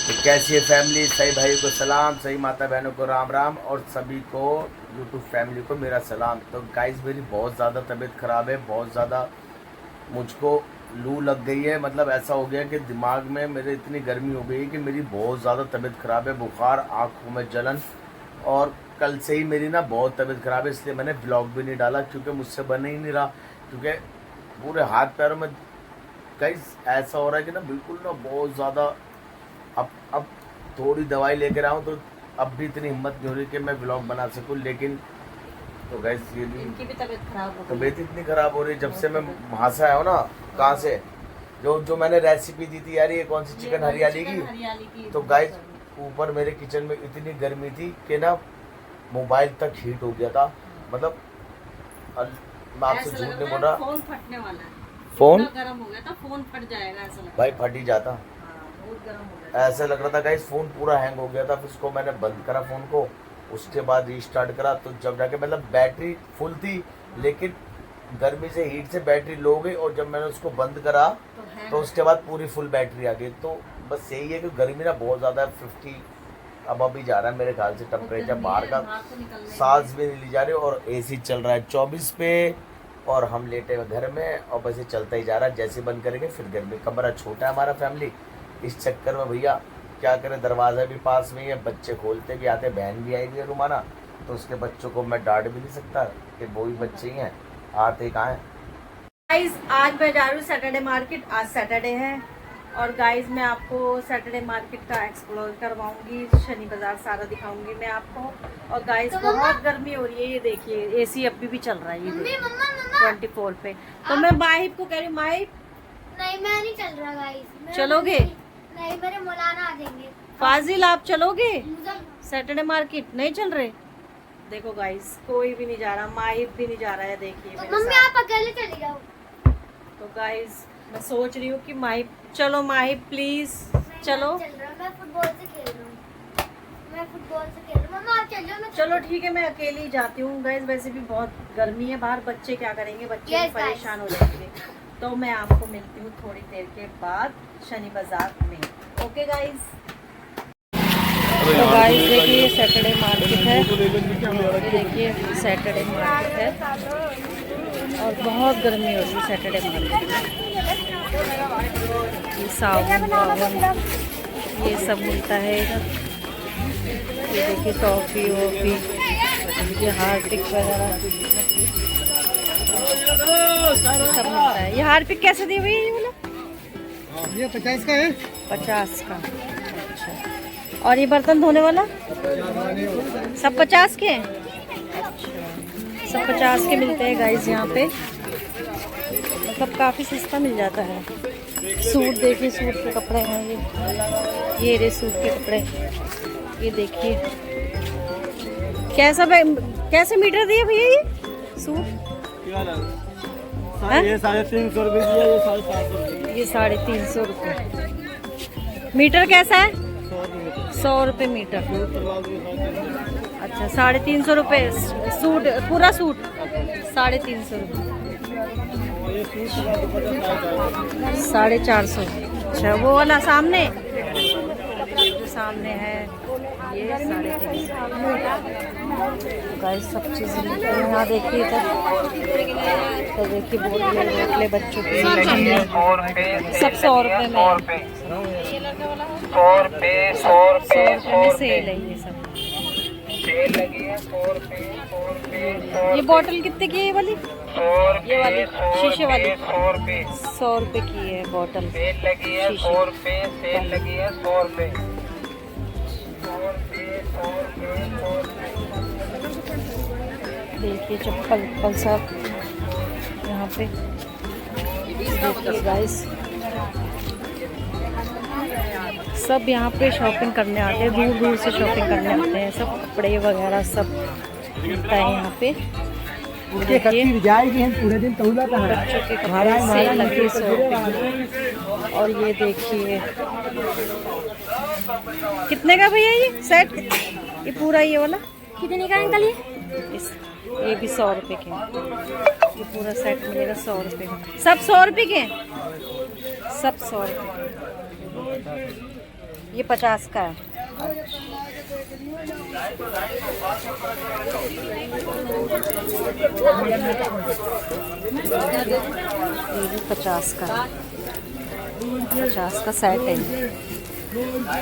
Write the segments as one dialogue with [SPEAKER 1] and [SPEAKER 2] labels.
[SPEAKER 1] तो कैसी है फैमिली? सही भाई को सलाम, सही माता बहनों को राम राम और सभी को यूट्यूब फैमिली को मेरा सलाम। तो गाइस मेरी बहुत ज़्यादा तबीयत ख़राब है, बहुत ज़्यादा मुझको लू लग गई है। मतलब ऐसा हो गया कि दिमाग में मेरे इतनी गर्मी हो गई है कि मेरी बहुत ज़्यादा तबीयत ख़राब है, बुखार, आँखों में जलन। और कल से ही मेरी ना बहुत तबीयत ख़राब है, इसलिए मैंने ब्लॉग भी नहीं डाला क्योंकि मुझसे बन ही नहीं रहा। क्योंकि पूरे हाथ पैरों में गाइस ऐसा हो रहा है कि ना बिल्कुल ना बहुत ज़्यादा अब थोड़ी दवाई लेकर आऊँ तो अब भी इतनी हिम्मत नहीं हो रही कि मैं ब्लॉग बना सकूँ। लेकिन तो गैस ये भी
[SPEAKER 2] इनकी भी तबीयत खराब हो गई।
[SPEAKER 1] तबीयत इतनी ख़राब हो रही है जब से मैं वहाँ से आया हूँ ना। कहाँ से? जो मैंने रेसिपी दी थी यार, ये कौन सी चिकन हरियाली की। तो गाइस ऊपर मेरे किचन में इतनी गर्मी थी कि ना मोबाइल तक हीट हो गया था। मतलब मैं आपसे झूठ नहीं बोल रहा,
[SPEAKER 2] फोन फटने वाला है।
[SPEAKER 1] फोन
[SPEAKER 2] गर्म हो गया था, फोन फट जाएगा ऐसा लग
[SPEAKER 1] भाई फट ही जाता।
[SPEAKER 2] बहुत गर्म हो गया।
[SPEAKER 1] ऐसा लग रहा था गाइस फ़ोन पूरा हैंग हो गया था। फिर उसको मैंने बंद करा फ़ोन को, उसके बाद रीस्टार्ट करा तो जब जाके मतलब बैटरी फुल थी, लेकिन गर्मी से हीट से बैटरी लो हो गई। और जब मैंने उसको बंद करा तो उसके बाद पूरी फुल बैटरी आ गई। तो बस यही है कि गर्मी ना बहुत ज़्यादा है। 50 अब अभी जा रहा है मेरे ख्याल से टेम्परेचर बाहर का, सांस भी नहीं ली जा रही। और एसी चल रहा है 24 पे और हम लेटे हुए घर में और बस ये चलता ही जा रहा है। जैसे बंद करेंगे फिर गर्मी। कमरा छोटा है हमारा फैमिली, इस चक्कर में भैया क्या करें, दरवाज़ा भी पास में ही है, बच्चे खोलते भी आते, बहन भी आई हुई है रुमाना। तो उसके बच्चों को मैं डांट भी नहीं सकता कि वो भी बच्चे ही हैं, आते कहाँ हैं।
[SPEAKER 2] गाइस आज मैं जा रही हूँ सैटरडे मार्केट। आज सैटरडे है और गाइस मैं आपको सैटरडे मार्केट का एक्सप्लोर करवाऊंगी, शनि बाजार सारा दिखाऊंगी मैं आपको। और गाइस तो बहुत गर्मी हो रही है, ये देखिए एसी अभी भी चल रहा है, ये 24 पे। तो मैं माहिब को कह रही हूँ, माहिब
[SPEAKER 3] नहीं मैं नहीं चल रहा गाइस।
[SPEAKER 2] चलोगे?
[SPEAKER 3] नहीं मेरे मौलाना आ जाएंगे।
[SPEAKER 2] फाजिल आप चलोगे
[SPEAKER 3] मुझे
[SPEAKER 2] सैटरडे मार्केट? नहीं चल रहे। देखो गाइस कोई भी नहीं जा रहा, माहिब भी नहीं जा रहा है, देखिए
[SPEAKER 3] तो
[SPEAKER 2] मेरे
[SPEAKER 3] मम्मी
[SPEAKER 2] साथ।
[SPEAKER 3] आप अकेले चली जाओ।
[SPEAKER 2] तो गाइस मैं सोच रही हूँ कि माहिब चलो, माहिब प्लीज चलो।
[SPEAKER 3] मैं चल रहा हूँ, मैं फुटबॉल से खेल रहा हूँ। मैं फुटबॉल से खेल रहा हूँ। मम्मा आप चलो, मैं
[SPEAKER 2] चलो ठीक है, मैं अकेली ही जाती हूँ। गाइस वैसे भी बहुत गर्मी है बाहर, बच्चे क्या करेंगे, बच्चे
[SPEAKER 3] Yes,
[SPEAKER 2] भी परेशान हो जाएंगे। तो मैं आपको मिलती हूँ थोड़ी देर के बाद शनि बाजार में। Okay guys. तो गाइस देखिए ये सैटरडे मार्केट है, ये देखिए सैटरडे मार्केट है और बहुत गर्मी हो रही है सैटरडे मार्केट में। ये साबुन वाबुन ये सब मिलता है इधर। ये देखिए टॉफी वॉफी, ये हार्पिक वगैरह सब मिलता है। ये हार्पिक कैसे दी हुई है ये वाला?
[SPEAKER 4] ये 50 का है।
[SPEAKER 2] 50 का। अच्छा, और ये बर्तन धोने वाला सब 50 के हैं? अच्छा, सब 50 के मिलते हैं गाइस यहाँ पे। मतलब काफ़ी सस्ता मिल जाता है। सूट देखिए, सूट के कपड़े हैं ये रहे सूट के कपड़े। ये देखिए कैसे मीटर दिए भैया ये सूट?
[SPEAKER 4] ये 350 रुपए दिया, ये 750
[SPEAKER 2] ये 350 रुपये मीटर। कैसा है? 100 रुपये मीटर। अच्छा 350 रुपये सूट, पूरा सूट 350 रुपये, 450। अच्छा वो वाला सामने जो सामने है ये 350। गाइस सब चीज़ें यहाँ देखिए इधर। तो देखिए बोतलें बच्चों की सब 100 रुपये में। 100 रुपये में सेल है ये सब। ये बोतल कितने की है ये वाली? ये वाली शीशे वाली 100 रुपये की है बोतल। देखिए चप्पल सब यहाँ पे देखिए गाइस, सब यहाँ पे शॉपिंग करने आते हैं, दूर दूर से शॉपिंग करने आते हैं। सब कपड़े वगैरह सब मिलता है यहाँ पे। देखिए
[SPEAKER 4] जाएगी हम पूरे दिन तौला का है।
[SPEAKER 2] बच्चों के कपड़े सेल लगे 100 रुपये की। और ये देखिए कितने का भैया ये सेट? ये पूरा ये वाला
[SPEAKER 3] कितने का अंकल
[SPEAKER 2] ये भी 100 रुपये के। ये पूरा सेट मिलेगा 100 रुपये का। सब 100 रुपये के, सब 100 रुपये के। ये 50 का है। ये भी 50 का, 50 का सेट है।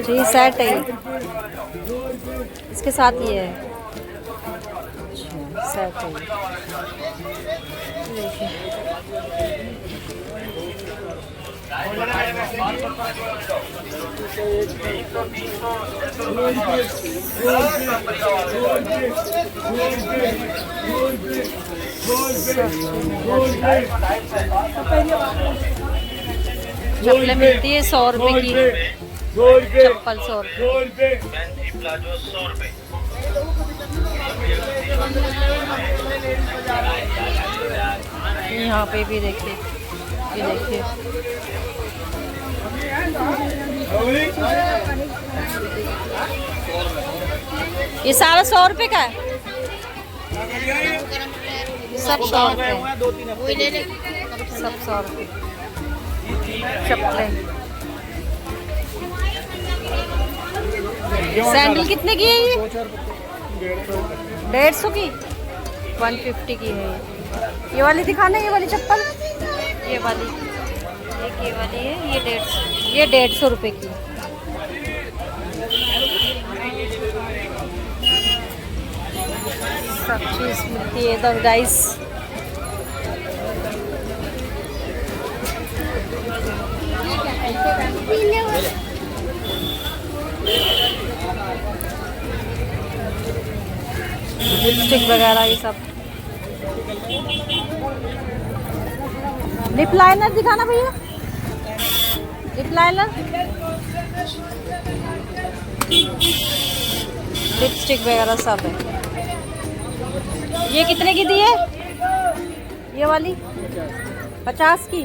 [SPEAKER 2] जी सेट है ये। इसके साथ ये है। अच्छा सेट है ये। देखिए चप्पलें मिलती है 100 रुपए की। चप्पल 100 रुपए। यहाँ पे भी देखिए, ये देखिए ये सारा 100 रुपए का है। सब 100 रुपए, सब 100 रुपए चप्पलें। सैंडल कितने की है ये? 150 की, 150 की है ये वाली दिखाना, ये वाली चप्पल, ये वाली, एक ये वाली है, ये 150 रुपए की। सब चीज़ मिलती है इधर गाइस। लिपस्टिक वगैरह ये सब। लिप लाइनर दिखाना भैया, लिप लाइनर, लिपस्टिक वगैरह सब है। ये कितने की दी है? ये वाली 50 की।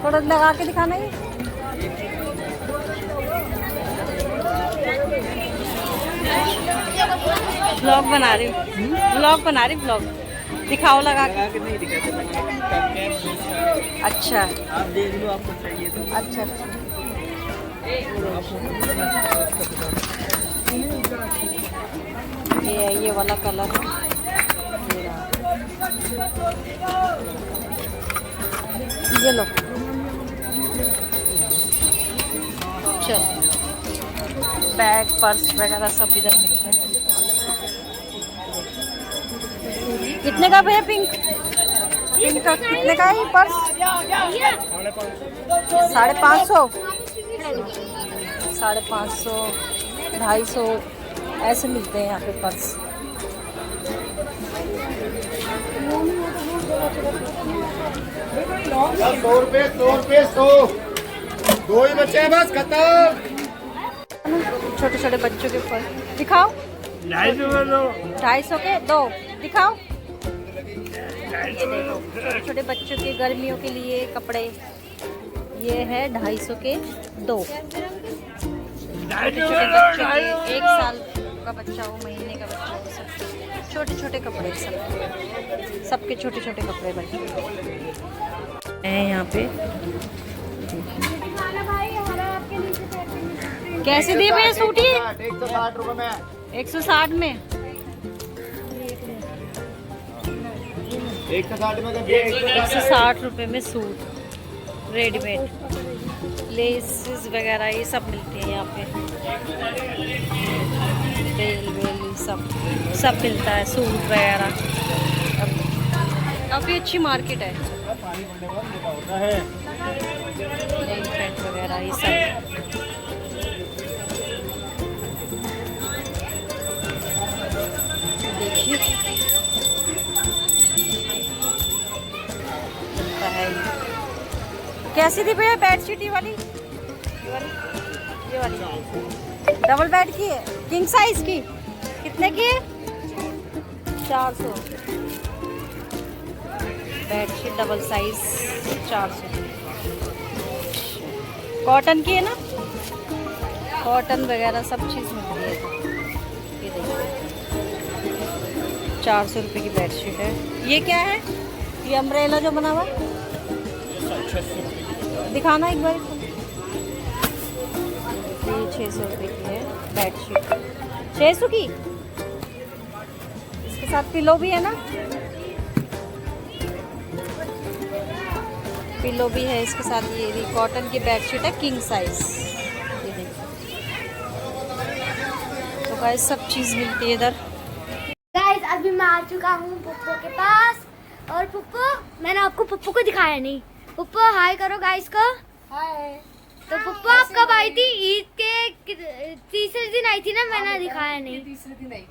[SPEAKER 2] थोड़ा लगा के दिखाना ये। ब्लॉग बना रही हूँ, ब्लॉग बना रही, ब्लॉग दिखाओ लगा के। नहीं दिखाते। अच्छा आप देख लो, आपको चाहिए तो। अच्छा अच्छा ये वाला कलर ये लो। चल बैग पर्स वगैरह सब इधर मिलते हैं। कितने का भैया पिंक? पिंक का कितने का है ये पर्स? 550, 550, 250 ऐसे मिलते हैं यहाँ पे पर्स।
[SPEAKER 4] दो ही बच्चे हैं बस, खत्म।
[SPEAKER 2] छोटे छोटे बच्चों के पर्स दिखाओ। 250 के 2 दिखाओ। छोटे छोटे बच्चों के गर्मियों के लिए कपड़े, ये है 250 के 2। छोटे छोटे बच्चों के, 1 साल का बच्चा हो, महीने का बच्चा हो, सब छोटे छोटे कपड़े, सबके छोटे छोटे कपड़े बच्चे हैं यहाँ पे। कैसे दिए भैया सूट ये?
[SPEAKER 4] 160 रुपए में।
[SPEAKER 2] 160 में। 160 रुपए में सूट रेडीमेड। लेसेस वगैरह ये सब मिलती है यहाँ पे। बेल वेल सब मिलता है, सूट वगैरह। काफ़ी अच्छी मार्केट है। नेल पेंट वगैरह ये सब। देखिए कैसी थी भैया बेडशीट? ये वाली डबल बेड की है, किंग साइज की। कितने की है? 400। Bedsheet double size 400। कॉटन की है ना, कॉटन वगैरह सब चीज़ मिलती है। ये देखिए 400 रुपये की बेडशीट है। ये क्या है? ये अम्ब्रेला जो बना हुआ दिखाना एक बार इसको। ये 600 रुपये की है बेडशीट, 600 की। इसके साथ पिलो भी है ना, पिलो भी है इसके साथ। ये भी कॉटन की बेडशीट है, किंग साइज। ये देखिए, तो गाइस सब चीज़ मिलती है इधर।
[SPEAKER 3] गाइस अभी मैं आ चुका हूँ पुप्पो के पास, और पुप्पो, मैंने आपको पुप्पो को दिखाया नहीं। पुप्पो हाय करो गाइस को। हाय। तो पुप्पो आप कब आई थी? ईद के तीसरे दिन आई थी ना, मैंने दिखाया नहीं।
[SPEAKER 2] तीसरे दिन आई।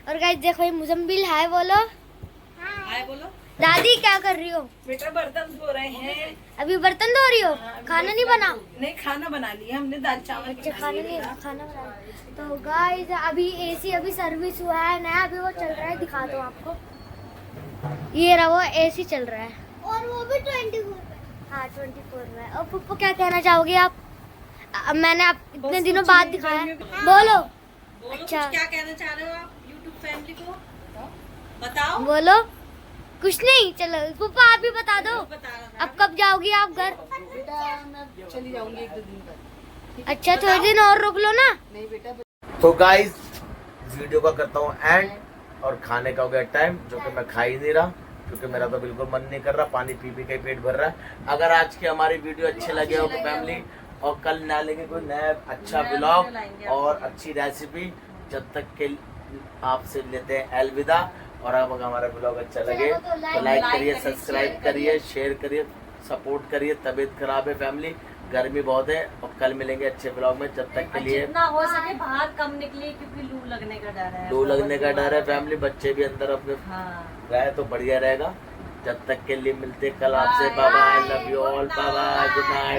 [SPEAKER 3] और गाइस देखो ये मुजम्मिल हाय बोलो।
[SPEAKER 2] हाय बोलो।
[SPEAKER 3] दादी क्या कर रही हो?
[SPEAKER 2] बेटा बर्तन धो रहे हैं।
[SPEAKER 3] अभी बर्तन धो रही हो? खाना नहीं बना?
[SPEAKER 2] नहीं, खाना बना लिया हमने, दाल चावल।
[SPEAKER 3] अच्छा खाना नहीं, खाना बना। तो गाइस अभी एसी अभी सर्विस हुआ है नया, अभी वो चल रहा है, दिखा दो आपको। ये रहा वो एसी चल रहा है, और वो भी 24 में। हाँ 24 में। और पुप्पो क्या कहना चाहोगे आप? मैंने आप इतने दिनों बाद दिखाया, बोलो। अच्छा
[SPEAKER 2] क्या कहना चाह रहे हो आप यूट्यूब फैमिली को? बताओ।
[SPEAKER 3] बोलो। कुछ नहीं, चलो पुप्पो आप भी बता दो। अब कब जाओगी आप घर?
[SPEAKER 2] बेटा मैं चली जाऊंगी 1-2 दिन तक।
[SPEAKER 3] अच्छा थोड़े दिन और रुक लो ना।
[SPEAKER 2] नहीं बेटा।
[SPEAKER 1] तो गाइस वीडियो का करता हूँ एंड, और खाने का हो गया टाइम, जो कि मैं खा ही नहीं रहा क्योंकि मेरा तो बिल्कुल मन नहीं कर रहा, पानी पी पी के पेट भर रहा है। अगर आज की हमारी वीडियो अच्छे लगे हो फैमिली, और कल ना लेंगे कोई नया अच्छा ब्लॉग और अच्छी रेसिपी, जब तक के आपसे लेते हैं अलविदा। और अब अगर हमारा ब्लॉग अच्छा लगे तो लाइक करिए, सब्सक्राइब करिए, शेयर करिए, सपोर्ट करिए। तबीयत खराब है फैमिली, गर्मी बहुत है, और कल मिलेंगे अच्छे ब्लॉग में। जब तक के लिए
[SPEAKER 2] जितना हो सके बाहर कम निकलिए, क्योंकि लू लगने का डर है।
[SPEAKER 1] लू लगने का डर है फैमिली, बच्चे भी अंदर अपने
[SPEAKER 2] हाँ।
[SPEAKER 1] रहे तो बढ़िया रहेगा। जब तक के लिए मिलते कल आपसे। Bye bye, love you all, bye bye, good night.